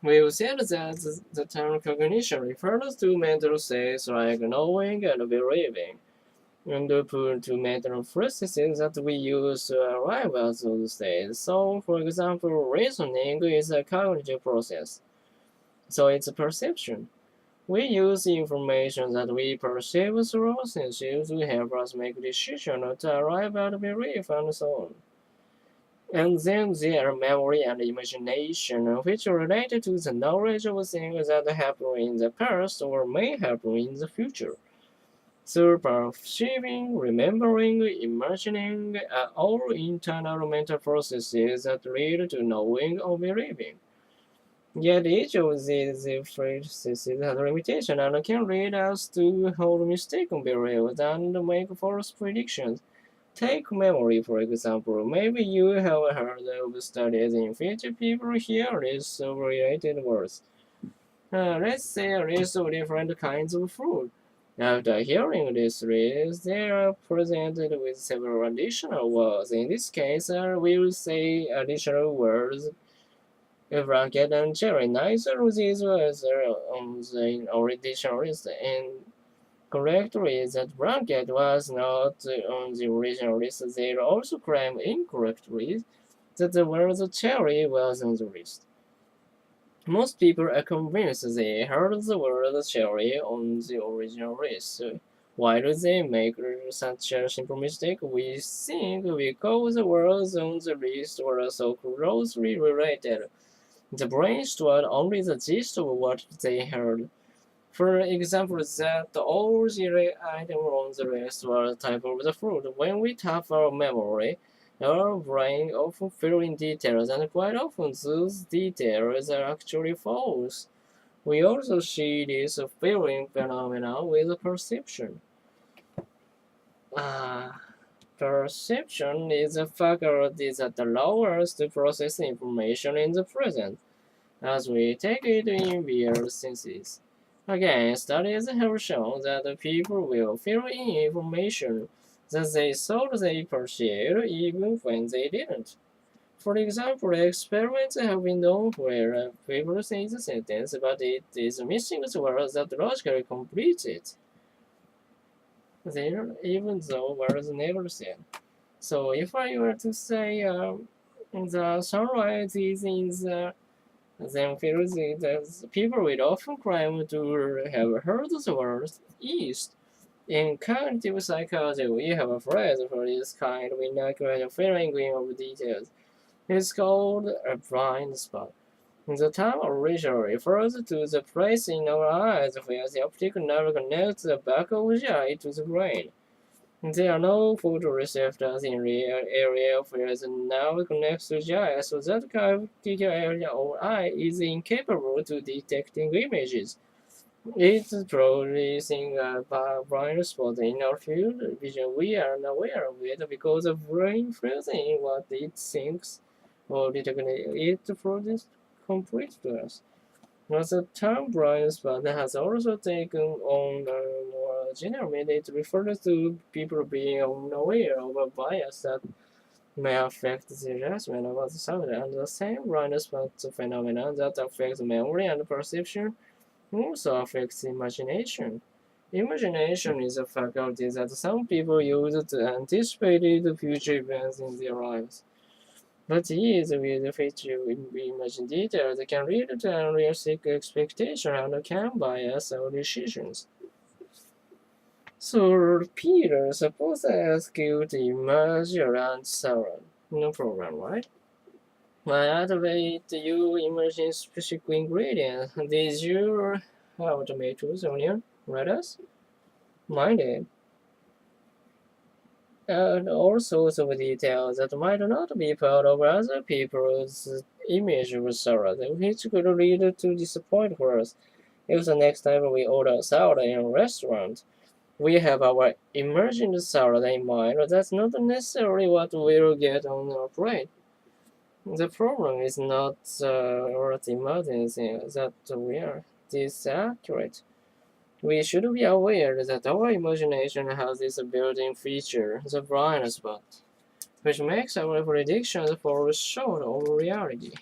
We've said that the term cognition refers to mental states like knowing and believing, and to mental processes that we use to arrive at those states. So, for example, reasoning is a cognitive process, so it's a perception. We use information that we perceive through our senses to help us make decisions to arrive at belief and so on. And then there are memory and imagination, which are related to the knowledge of things that happened in the past or may happen in the future. So perceiving, remembering, imagining are all internal mental processes that lead to knowing or believing. Yet each of these processes has limitations and can lead us to hold mistaken beliefs and make false predictions. Take memory, for example. Maybe you have heard of studies in which people hear lists of related words. Let's say a list of different kinds of food. After hearing this list, they are presented with several additional words. In this case, we will say additional words blanket and cherry. Neither of these words are on the original list, and correctly that blanket was not on the original list. They also claim incorrectly that the word cherry was on the list. Most people are convinced they heard the word cherry on the original list. Why do they make such a simple mistake? We think because the words on the list were so closely related. The brain stored only the gist of what they heard. For example, that all the items on the list were the type of the fruit. When we tap our memory, our brain often fill in details, and quite often those details are actually false. We also see this filling phenomenon with perception. Uh, Perception is a faculty that allows us to process information in the present, as we take it in via senses. Again, studies have shown that people will fill in information that they thought they perceived even when they didn't. For example, experiments have been done where people say the sentence, but it is missing the words that logically complete it, there, even though words never said. So if I were to say the sunrise is in the then feels that people will often claim to have heard the word east. In cognitive psychology, we have a phrase for this kind of inaccurate filling in of details. It's called a blind spot. The term originally refers to the place in our eyes where the optic nerve connects the back of the eye to the brain. There are no photoreceptors in the area where the nerve connects to the eye, so that kind of detailed area of eye is incapable to detecting images. It's producing a blind spot in our field of vision. We are unaware of it because the brain fills in what it thinks or detects it produces complete to us. Now, the term blind spot has also taken on a more general meaning. It refers to people being unaware of a bias that may affect the judgment about the subject, and the same blind spot phenomenon that affects memory and perception also affects imagination. Imagination is a faculty that some people use to anticipate future events in their lives. But these with which we imagine details can lead to unrealistic expectations and can bias our decisions. So, Peter, suppose I ask you to imagine around salad. No problem, right? When I activate you imagine specific ingredients. Did you have tomatoes, onion, lettuce? Mine did. And all sorts of details that might not be part of other people's image of salad, which could lead to disappointment for us. If the next time we order salad in a restaurant, we have our imagined salad in mind, that's not necessarily what we'll get on our plate. The problem is not what imagining that we are disaccurate. We should be aware that our imagination has this built-in feature, the blind spot, which makes our predictions fall short of reality.